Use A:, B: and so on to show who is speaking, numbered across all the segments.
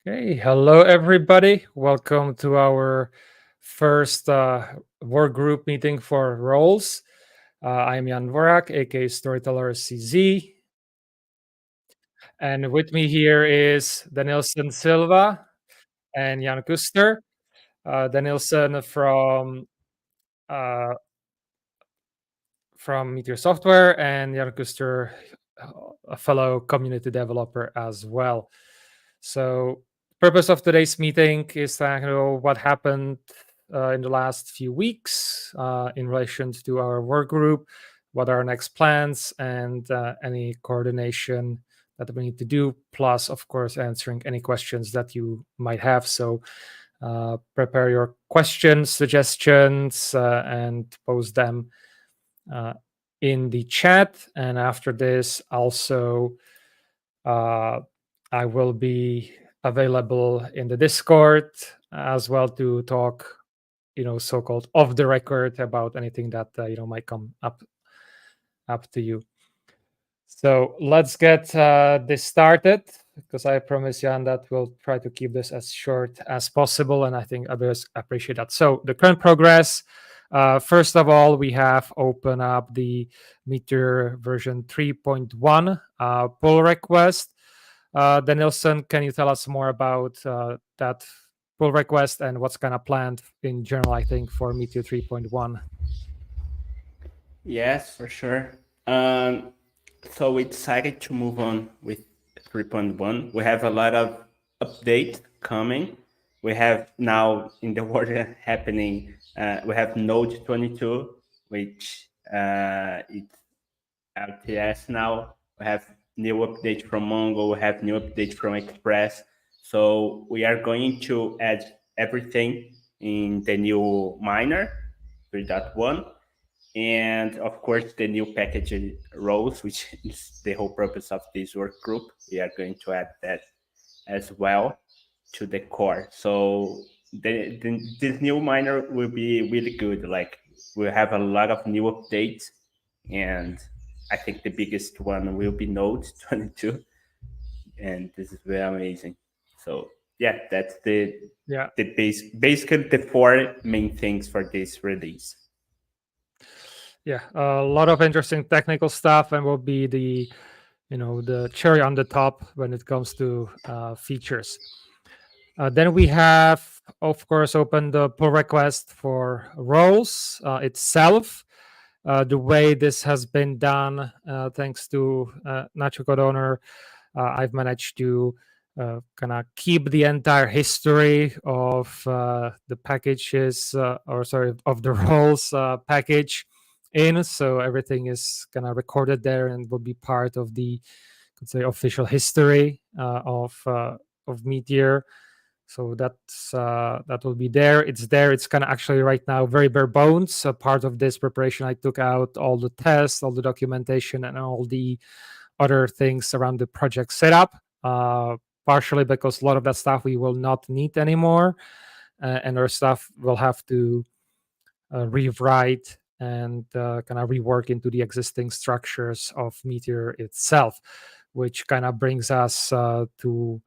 A: Hey, hello everybody. Welcome to our first work group meeting for roles. I'm Jan Vorak, aka Storyteller CZ, and with me here is Danielson Silva and Jan Kuster. Danielson uh, from Meteor Software, and Jan Kuster, a fellow community developer as well. So, purpose of today's meeting is to know what happened in the last few weeks in relation to our work group, what are our next plans, and any coordination that we need to do. Plus, of course, answering any questions that you might have. So, prepare your questions, suggestions, and post them uh, in the chat. And after this, also, I will be available in the Discord as well to talk, so-called off the record about anything that might come up to you. So let's get this started, because I promise Jan that we'll try to keep this as short as possible, and I think others appreciate that. So the current progress. First of all, we have opened up the Meteor version 3.1 pull request. Danielson, can you tell us more about that pull request and what's kind of planned in general, I think, for Meteor 3.1?
B: Yes, for sure. So we decided to move on with 3.1. We have a lot of updates coming. We have now in the world happening. We have Node 22, which it's LTS now. We have new updates from Mongo. We have new updates from Express. So we are going to add everything in the new miner 3.1, and of course the new package roles, which is the whole purpose of this work group. We are going to add that as well to the core. So this new miner will be really good. Like, we'll have a lot of new updates, and I think the biggest one will be Node 22, and this is very amazing. So yeah, that's
A: Yeah.
B: basically the four main things for this release.
A: Yeah, a lot of interesting technical stuff, and will be the cherry on the top when it comes to features. Then we have, of course, opened the pull request for roles itself. The way this has been done, thanks to Nacho Code Owner, I've managed to kind of keep the entire history of the packages, or sorry, of the roles package in. So everything is kind of recorded there and will be part of the, could say, official history of Meteor. So that will be there. It's there. It's kind of actually right now very bare bones. Part of this preparation, I took out all the tests, all the documentation, and all the other things around the project setup. Partially because a lot of that stuff we will not need anymore, and our stuff will have to rewrite and kind of rework into the existing structures of Meteor itself, which kind of brings us to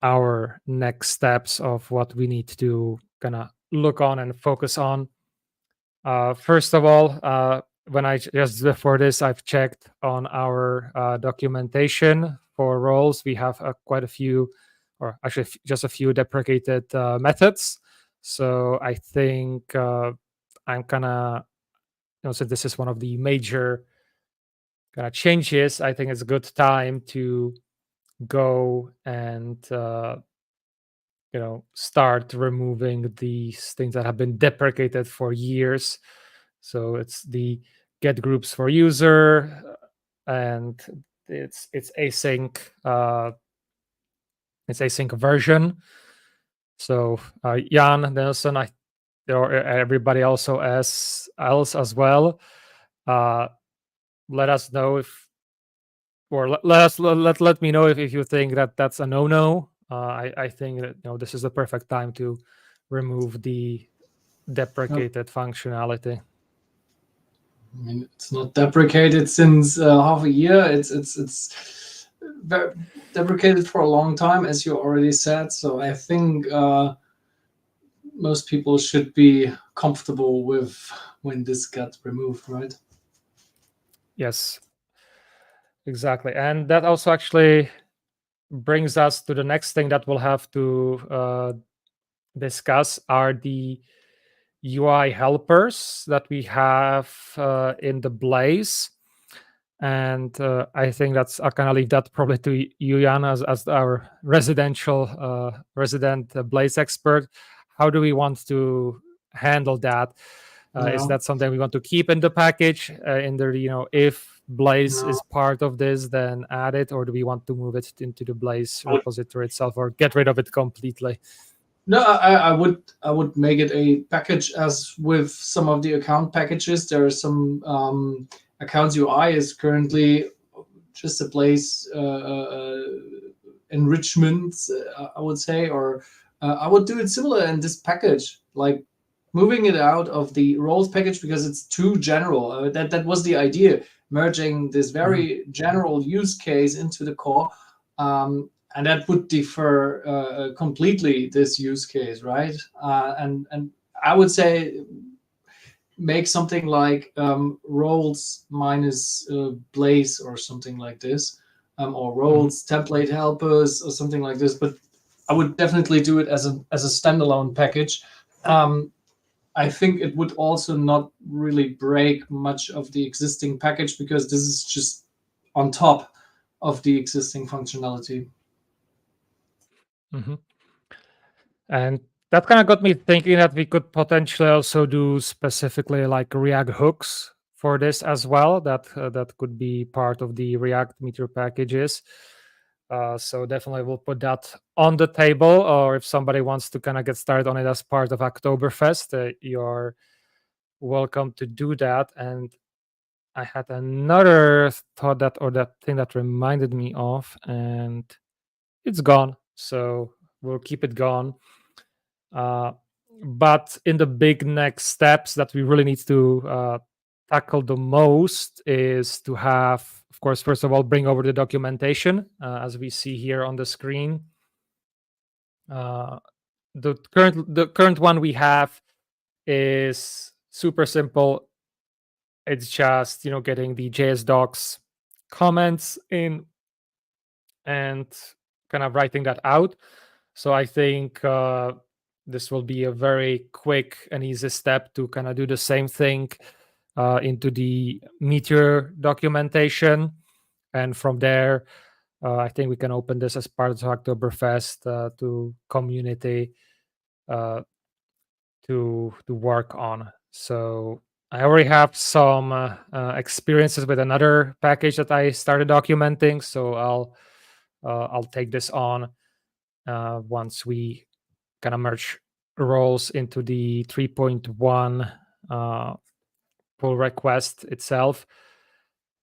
A: our next steps of what we need to kind of look on and focus on. First of all, when I just before this, I've checked on our documentation for roles. We have quite a few, or actually just a few deprecated methods. So I think I'm kind of, so this is one of the major kind of changes. I think it's a good time to go and start removing these things that have been deprecated for years. So it's the get groups for user, and it's async version. So Jan, Nelson, or everybody also else as well, let us know if, or let me know if you think that that's a no. I think that this is the perfect time to remove the
C: Yep.
A: deprecated functionality.
C: I mean, it's not deprecated since half a year. It's ve- deprecated for a long time, as you already said. So I think most people should be comfortable with when this got removed, right?
A: Yes, exactly. And that also actually brings us to the next thing that we'll have to discuss are the UI helpers that we have in the Blaze. And I think that's I kind of leave that probably to you, Jan, as our resident Blaze expert. How do we want to handle that? Is
C: No,
A: that something we want to keep in the package? In the if Blaze
C: no.
A: is part of this, then add it, or do we want to move it into the Blaze
C: I would,
A: repository itself, or get rid of it completely?
C: no, I would make it a package as with some of the account packages. There are some accounts UI is currently just a place enrichment, I would say, or I would do it similar in this package, like moving it out of the roles package because it's too general. That was the idea, merging this
A: Mhm.
C: very general use case into the core. And that would defer completely this use case, right? And I would say make something like roles minus blaze or something like this, or
A: Mhm.
C: roles template helpers or something like this. But I would definitely do it as a standalone package. Um, I think it would also not really break much of the existing package because this is just on top of the existing functionality.
A: Mhm. And that kind of got me thinking that we could potentially also do specifically like React hooks for this as well. That could be part of the React Meteor packages. So definitely we'll put that on the table. Or if somebody wants to kind of get started on it as part of Oktoberfest, you're welcome to do that. And I had another thought that or that thing that reminded me of, and it's gone. So we'll keep it gone. Uh, but in the big next steps that we really need to tackle the most is to have, of course, first of all, bring over the documentation as we see here on the screen. Uh, the current one we have is super simple. It's just getting the JS docs comments in and kind of writing that out. So I think this will be a very quick and easy step to kind of do the same thing into the Meteor documentation. And from there, I think we can open this as part of Oktoberfest to community uh, to work on. So I already have some experiences with another package that I started documenting. So I'll take this on once we kind of merge roles into the 3.1 uh, pull request itself.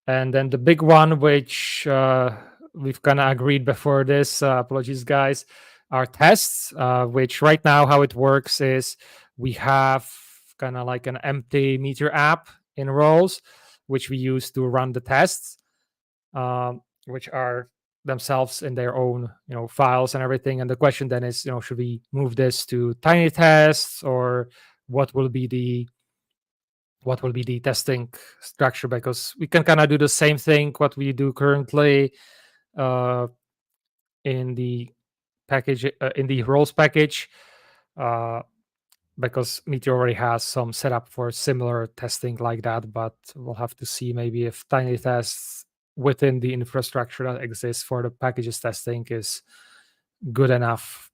A: And then the big one, which we've kind of agreed before this, apologies, guys, are tests, which right now, how it works is we have kind of like an empty Meteor app in roles, which we use to run the tests, which are themselves in their own files and everything. And the question then is, should we move this to tiny tests, or what will be the testing structure? Because we can kind of do the same thing what we do currently uh, in the package in the roles package, uh, because Meteor already has some setup for similar testing like that. But we'll have to see maybe if tiny tests within the infrastructure that exists for the packages testing is good enough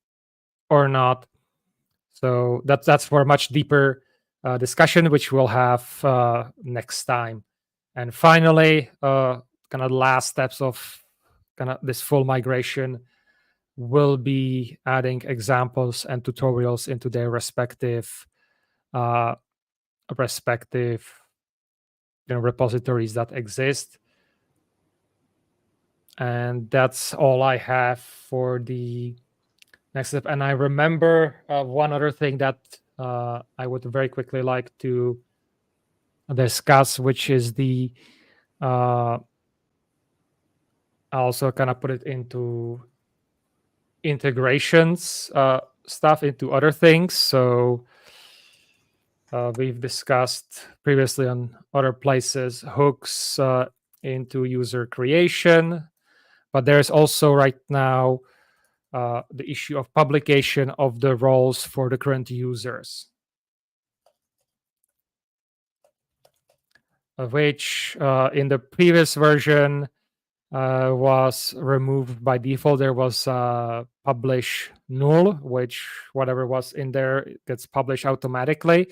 A: or not. So that's for a much deeper discussion, which we'll have next time. And finally, kind of last steps of kind of this full migration will be adding examples and tutorials into their uh, respective repositories that exist. And that's all I have for the next step. And I remember one other thing that I would very quickly like to discuss, which is the I also kind of put it into integrations stuff into other things. So we've discussed previously on other places hooks into user creation, but there's also right now the issue of publication of the roles for the current users, of which in the previous version was removed by default. There was publish null, which whatever was in there gets published automatically.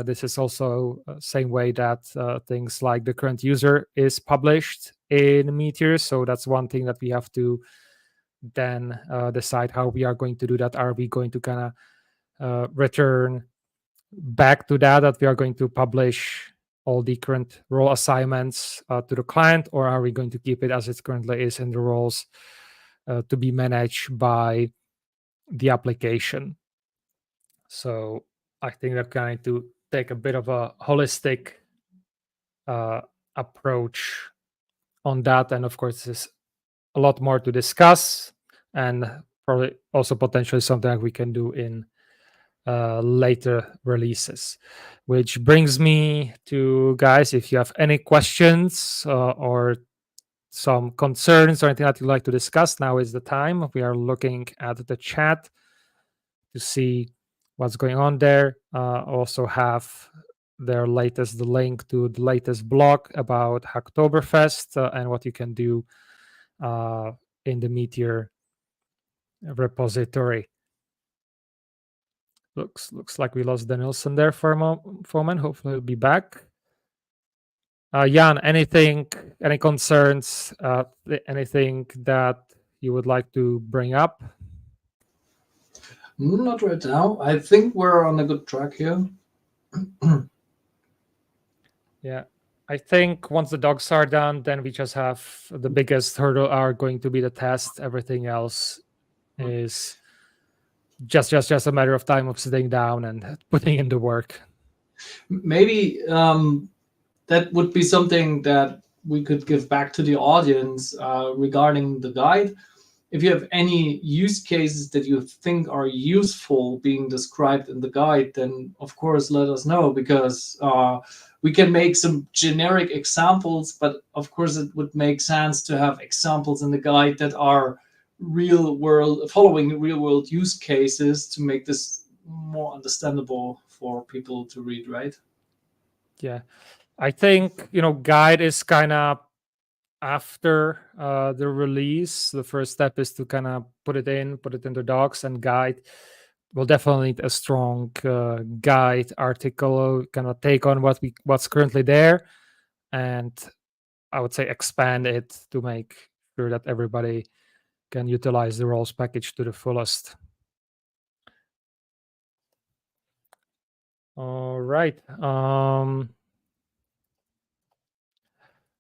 A: This is also same way that things like the current user is published in Meteor. So that's one thing that we have to then decide how we are going to do that. Are we going to kind of return back to that we are going to publish all the current role assignments to the client, or are we going to keep it as it currently is in the roles to be managed by the application? So I think they're going to take a bit of a holistic approach on that. And of course, there's a lot more to discuss, and probably also potentially something that we can do in later releases. Which brings me to, guys, if you have any questions or some concerns or anything that you'd like to discuss, now is the time. We are looking at the chat to see what's going on there. Also have the link to the latest blog about Hacktoberfest and what you can do in the Meteor repository. Looks like we lost Danielson there for a moment. Hopefully he'll be back. Jan, any concerns, anything that you would like to bring up?
C: Not right now. I think we're on a good track here.
A: Yeah, I think once the dogs are done, then we just have the biggest hurdle are going to be the test. Everything else is just a matter of time of sitting down and putting in the work.
C: Maybe that would be something that we could give back to the audience regarding the guide. If you have any use cases that you think are useful being described in the guide, then of course let us know, because we can make some generic examples, but of course it would make sense to have examples in the guide that are following real world use cases to make this more understandable for people to read, right?
A: Yeah, I think guide is kind of after the release. The first step is to kind of put it in the docs, and guide will definitely need a strong guide article, kind of take on what's currently there, and I would say expand it to make sure that everybody can utilize the roles package to the fullest. All right.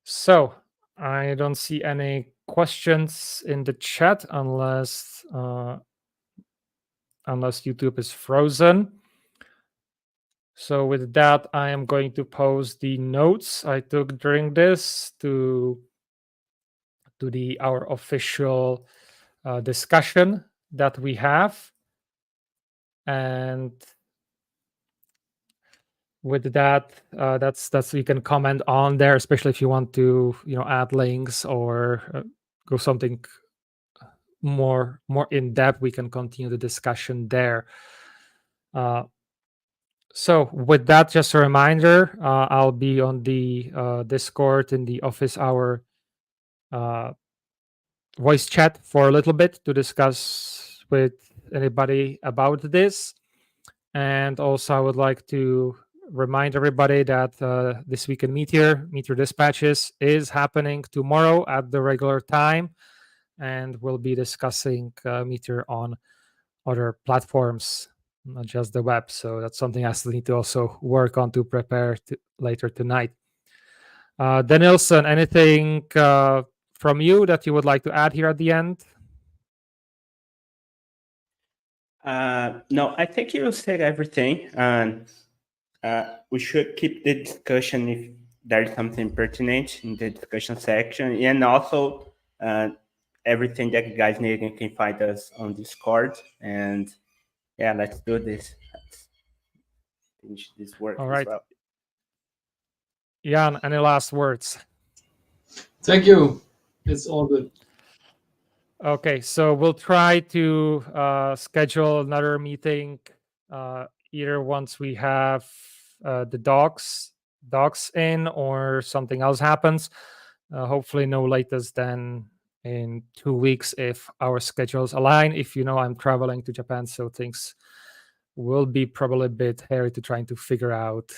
A: So I don't see any questions in the chat unless YouTube is frozen. So with that, I am going to post the notes I took during this to our official discussion that we have. And with that, that's you can comment on there, especially if you want to add links or go something more in depth. We can continue the discussion there. So with that, just a reminder, I'll be on the Discord in the office hour voice chat for a little bit to discuss with anybody about this. And also I would like to remind everybody that this week in Meteor Dispatches is happening tomorrow at the regular time, and we'll be discussing Meteor on other platforms, not just the web. So that's something I still need to also work on to prepare later tonight. Danielson, anything from you that you would like to add here at the end?
B: No, I think you said everything, and we should keep the discussion if there is something pertinent in the discussion section. And also, Everything that you guys need, you can find us on Discord. And yeah, let's do this. Let's finish this work
A: All
B: as
A: right.
B: well.
A: Jan, any last words?
C: Thank you. It's all good.
A: Okay, so we'll try to schedule another meeting either once we have the docs in, or something else happens. Hopefully, no latest than in 2 weeks if our schedules align. If you know, I'm traveling to Japan, so things will be probably a bit hairy to trying to figure out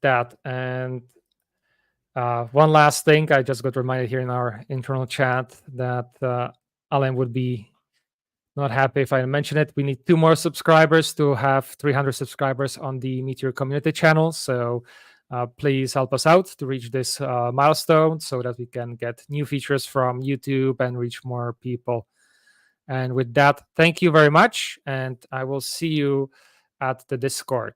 A: that. And one last thing, I just got reminded here in our internal chat that Alan would be not happy if I mention it. We need 2 more subscribers to have 300 subscribers on the Meteor community channel. So please help us out to reach this milestone so that we can get new features from YouTube and reach more people. And with that, thank you very much. And I will see you at the Discord.